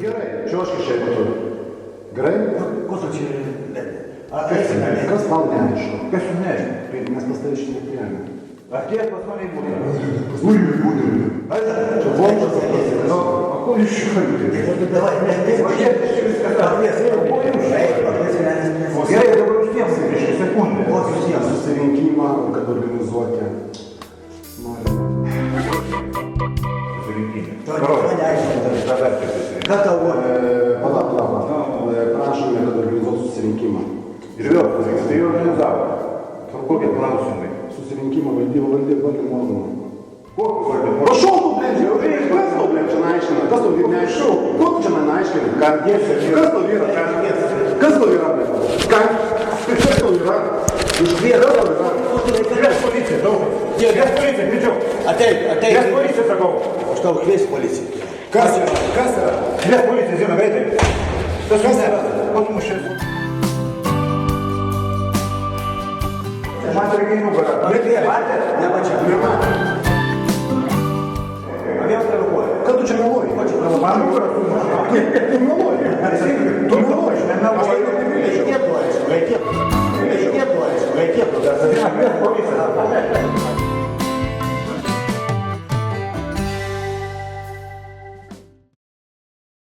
Gerai, čioškis čia būtų. Gerai? Ko tu čia... Kas tau neaišku? Kas jums neaišku? Mes pas tavai šiandien priėmėme. Atėjęs pas mane būtų. Ui, čia voltas O ko jūs šiandien? Davai, ne, o gerai, dabar užtiems, reiškia, sekundę. O susijęs. Susirinkimą, kad organizuoti. Susirinkimą. Ką tau buvo? Pala. Prašome, kad organizuotų susirinkimą. Ir vėl, tai jau organizavo. Kokie klausimai? Susirinkimą valdymo valdymo organų. Kokius valdymo? Prašau, tu, blėdžiai, kas tau, blėdžiai, neaiškina? Kas tau neaišku? Ko tu čia man aiškini? Kas tau yra? Kas tau yra, blėdžiai? Kas tau yra? Iš vietos tau yra? Kvies policiją, daug. Kvies policiją, greičiau. Ateik. Kvies policiją, sakau. Aš tau kvies policiją. Kas yra? Kvies policiją, Zina, greitai. Kas yra? Ko tu mušės? Man reikia į nugarą. Matė? Nemačiau. A vėl telefonuoja. Ką tu čia meluoji? Man nugarą sumušė. Tu meluoji. Tu meluoji. Aš nemeluoju.